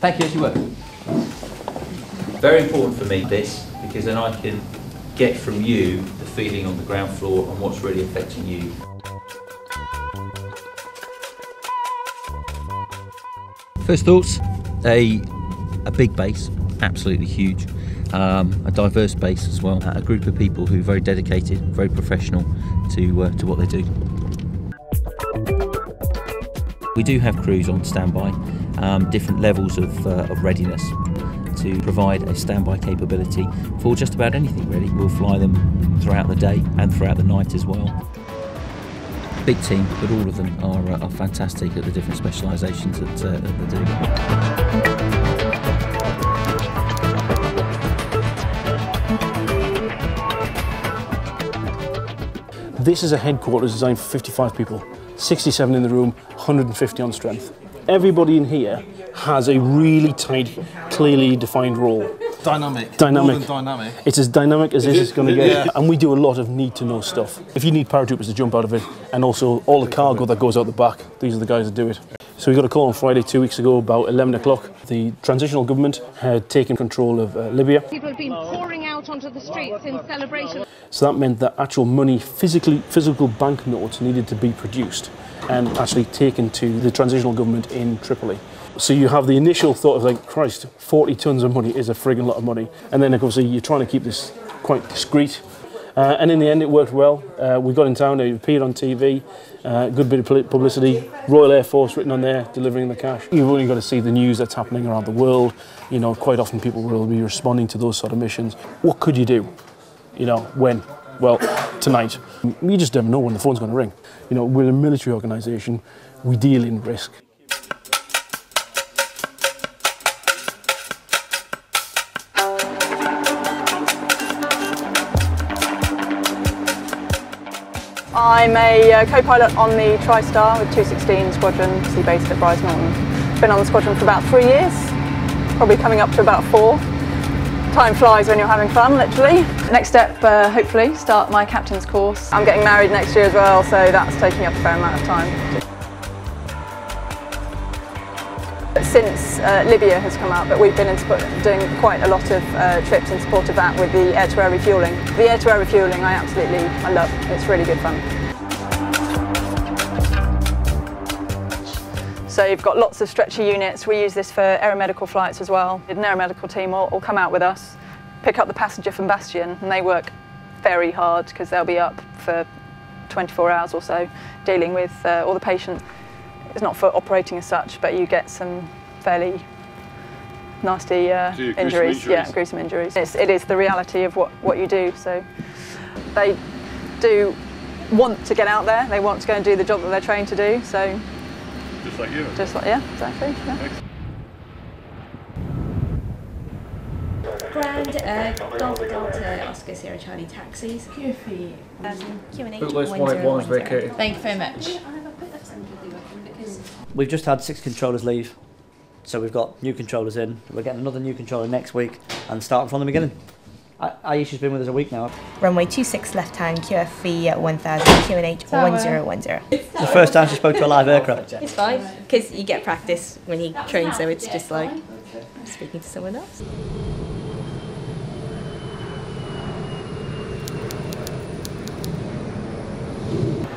Thank you, as you were. Very important for me, this, because then I can get from you the feeling on the ground floor and what's really affecting you. First thoughts, a big base, absolutely huge. A diverse base as well, a group of people who are very dedicated, very professional to what they do. We do have crews on standby, different levels of readiness to provide a standby capability for just about anything really. We'll fly them throughout the day and throughout the night as well. Big team, but all of them are fantastic at the different specialisations that they do. This is a headquarters designed for 55 people, 67 in the room, 150 on strength. Everybody in here has a really tight, clearly defined role. Dynamic. Dynamic. More than dynamic. It's as dynamic as this is going to get. Yeah. And we do a lot of need-to-know stuff. If you need paratroopers to jump out of it, and also all the cargo that goes out the back, these are the guys that do it. So we got a call on Friday 2 weeks ago about 11 o'clock. The transitional government had taken control of Libya. People have been pouring out onto the streets in celebration. So that meant that actual money, physical banknotes needed to be produced and actually taken to the transitional government in Tripoli. So you have the initial thought of like, Christ, 40 tons of money is a frigging lot of money. And then obviously you're trying to keep this quite discreet. And in the end it worked well. We got in town, it appeared on TV, good bit of publicity, Royal Air Force written on there, delivering the cash. You've only got to see the news that's happening around the world. You know, quite often people will be responding to those sort of missions. What could you do? You know, when? Well, tonight. You just never know when the phone's going to ring. You know, we're a military organisation, we deal in risk. I'm a co-pilot on the TriStar with 216 Squadron, obviously based at Brize Norton. Been on the squadron for about 3 years, probably coming up to about 4. Time flies when you're having fun, literally. Next step, hopefully, start my captain's course. I'm getting married next year as well, so that's taking up a fair amount of time. Since Libya has come out, but we've been doing quite a lot of trips in support of that with the air-to-air refuelling. The air-to-air refuelling I love, it's really good fun. So you've got lots of stretcher units. We use this for aeromedical flights as well. An aeromedical team will come out with us, pick up the passenger from Bastion, and they work very hard because they'll be up for 24 hours or so dealing with all the patients. It's not for operating as such, but you get some fairly nasty injuries. Yeah, gruesome injuries. It is the reality of what you do. So they do want to get out there. They want to go and do the job that they're trained to do. So just like you. Just like, yeah, exactly. Yeah. Grand Golf Delta Oscar Sierra Charlie taxis. QFE. QNH. Bootless 181 vacated. Thank you very much. We've just had 6 controllers leave, so we've got new controllers in. We're getting another new controller next week and starting from the beginning. Aisha's been with us a week now. Runway 26 left hand, QFE 1000, QNH 1010. It's the first time she spoke to a live aircraft. It's fine, because you get practice when you train, so it's just like speaking to someone else.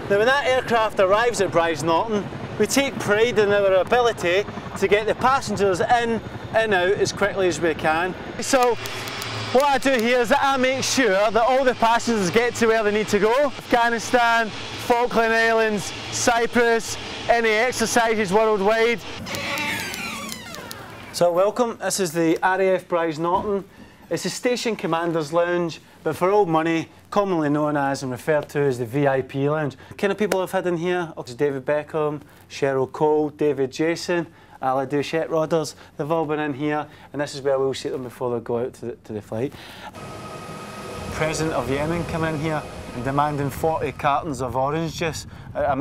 Now when that aircraft arrives at Brize Norton, we take pride in our ability to get the passengers in and out as quickly as we can. So what I do here is that I make sure that all the passengers get to where they need to go. Afghanistan, Falkland Islands, Cyprus, any exercises worldwide. So welcome, this is the RAF Brize Norton. It's a station commander's lounge, but for old money, commonly known as and referred to as the VIP lounge. The kind of people I've had in here, David Beckham, Cheryl Cole, David Jason, Ali Duchette Rodders, they've all been in here, and this is where we'll seat them before they go out to the flight. President of Yemen come in here and demanding 40 cartons of orange juice.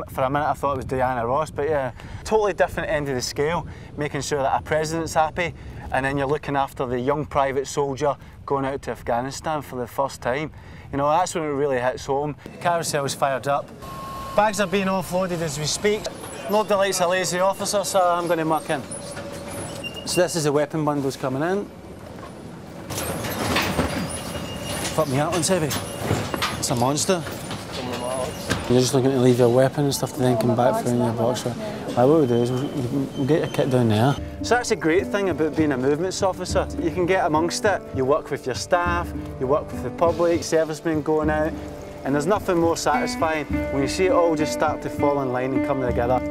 For a minute I thought it was Diana Ross, but yeah, totally different end of the scale, making sure that our president's happy, and then you're looking after the young private soldier going out to Afghanistan for the first time. You know, that's when it really hits home. Carousel's fired up. Bags are being offloaded as we speak. Nobody likes a lazy officer, so I'm going to muck in. So this is the weapon bundles coming in. Fuck me, that one's heavy. It's a monster. You're just looking to leave your weapon and stuff to then come back for in your box. What we'll do is we'll get your kit down there. So that's a great thing about being a movements officer. You can get amongst it. You work with your staff, you work with the public, servicemen going out, and there's nothing more satisfying when you see it all just start to fall in line and come together.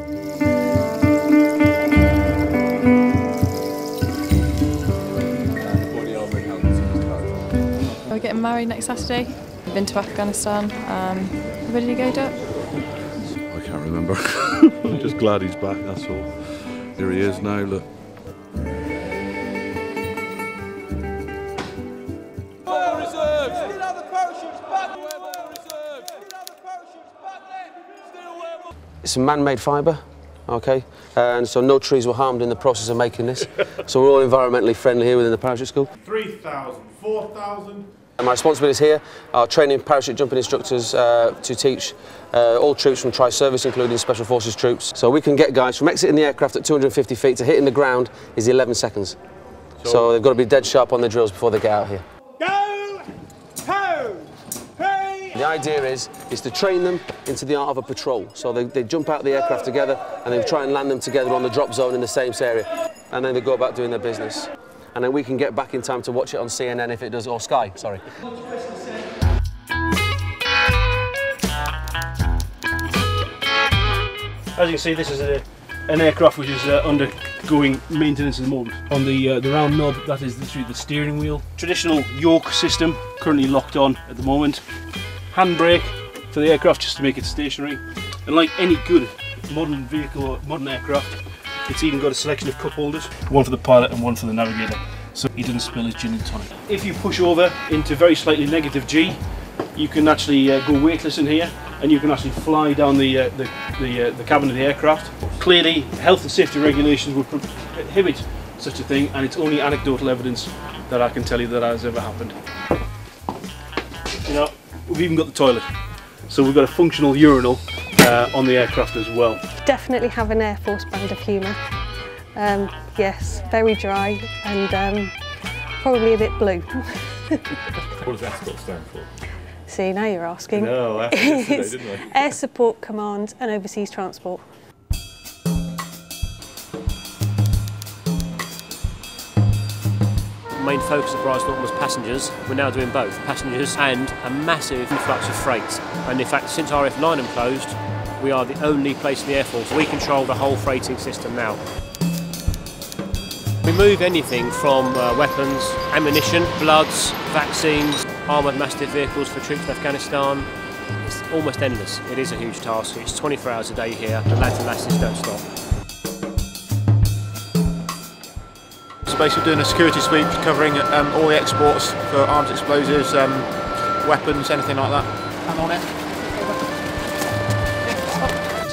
We're getting married next Saturday. We've been to Afghanistan. Ready to go, Duck? I can't remember. I'm just glad he's back, that's all. Here he is now, look. It's a man-made fibre, okay, and so no trees were harmed in the process of making this. So we're all environmentally friendly here within the parachute school. 3,000, 4,000. And my responsibilities here are training parachute jumping instructors to teach all troops from tri-service, including Special Forces troops. So we can get guys from exiting the aircraft at 250 feet to hitting the ground is 11 seconds. So they've got to be dead sharp on their drills before they get out here. Go! Ho! Hey! The idea is to train them into the art of a patrol. So they jump out of the aircraft together and they try and land them together on the drop zone in the same area. And then they go about doing their business. And then we can get back in time to watch it on CNN if it does, or Sky, sorry. As you can see, this is an aircraft which is undergoing maintenance at the moment. On the round knob, that is the steering wheel. Traditional yoke system, currently locked on at the moment. Handbrake for the aircraft just to make it stationary. And like any good modern vehicle or modern aircraft, it's even got a selection of cup holders, one for the pilot and one for the navigator, so he doesn't spill his gin and tonic. If you push over into very slightly negative G, you can actually go weightless in here, and you can actually fly down the cabin of the aircraft. Clearly, health and safety regulations would prohibit such a thing, and it's only anecdotal evidence that I can tell you that has ever happened. You know, we've even got the toilet, so we've got a functional urinal on the aircraft as well. Definitely have an Air Force brand of humour. Yes, very dry and probably a bit blue. What does ASCOT stand for? See, now you're asking. No, I asked yesterday, didn't I? Air Support Command and Overseas Transport. The main focus of Brize Norton was passengers. We're now doing both, passengers and a massive influx of freight. And in fact, since RF Lynham closed, we are the only place in the Air Force. We control the whole freighting system now. We move anything from weapons, ammunition, bloods, vaccines, armoured mastiff vehicles for troops in Afghanistan. It's almost endless. It is a huge task. It's 24 hours a day here. The lads and lasses don't stop. So basically doing a security sweep covering all the exports for arms, explosives, weapons, anything like that. Hang on it.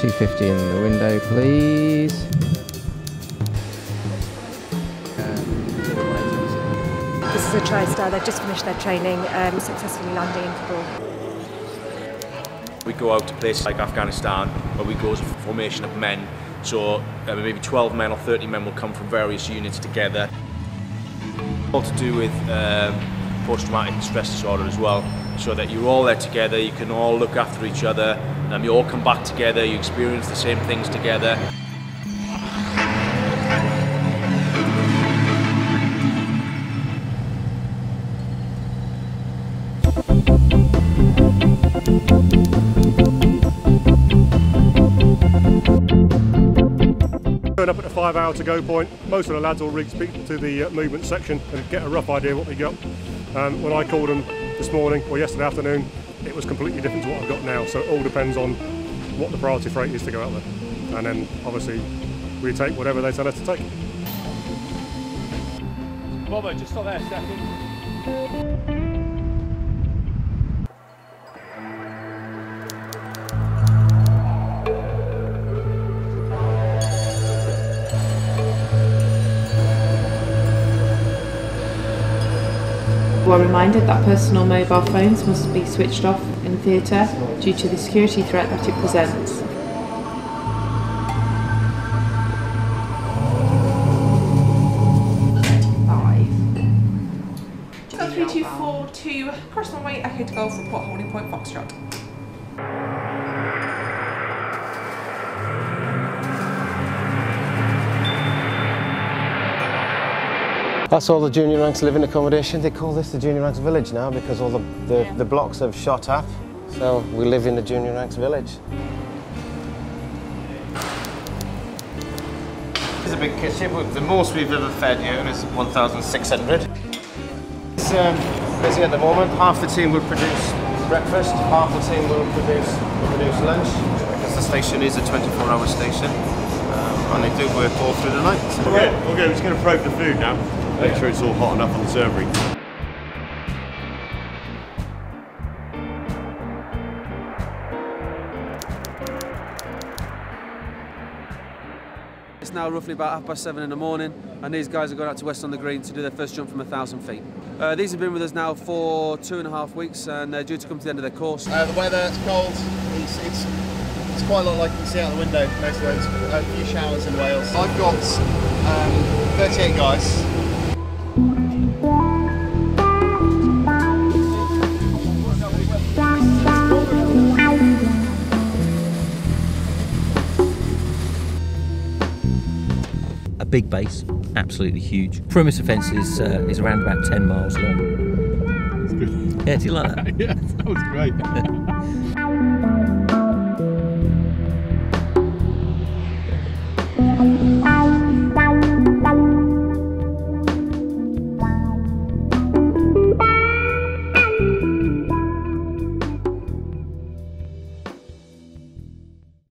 250 in the window, please. This is a TriStar. They've just finished their training, successfully landing in Kabul. We go out to places like Afghanistan where we go as a formation of men. So maybe 12 men or 30 men will come from various units together. All to do with post-traumatic stress disorder as well, so that you're all there together, you can all look after each other, you all come back together, you experience the same things together. Turn up at the 5 hour to go point. Most of the lads already speak to the movement section and get a rough idea of what they got. When I called them this morning or yesterday afternoon, it was completely different to what I've got now. So it all depends on what the priority freight is to go out there. And then obviously we take whatever they tell us to take. Bobo, just stop there a second. We're reminded that personal mobile phones must be switched off in theatre due to the security threat that it presents. 2, corresponding weight, echo to golf, report holding point, foxtrot. That's all the junior ranks living accommodation. They call this the junior ranks village now because all the blocks have shot up. So we live in the junior ranks village. It's a big kitchen, but the most we've ever fed here is 1,600. It's busy at the moment. Half the team will produce breakfast, half the team will produce lunch. Because the station is a 24-hour station, and they do work all through the night. Okay, we're just going to probe the food now. Make sure it's all hot enough on the servery. It's now roughly about 7:30 in the morning, and these guys are going out to West on the Green to do their first jump from 1,000 feet. These have been with us now for 2.5 weeks, and they're due to come to the end of their course. The weather, it's cold, it's quite a lot like you can see out the window most of those. A few showers in Wales. I've got 38 guys. A big base, absolutely huge. Perimeter fence is around about 10 miles long. That's good. Yeah, do you like that? Yeah, that was great.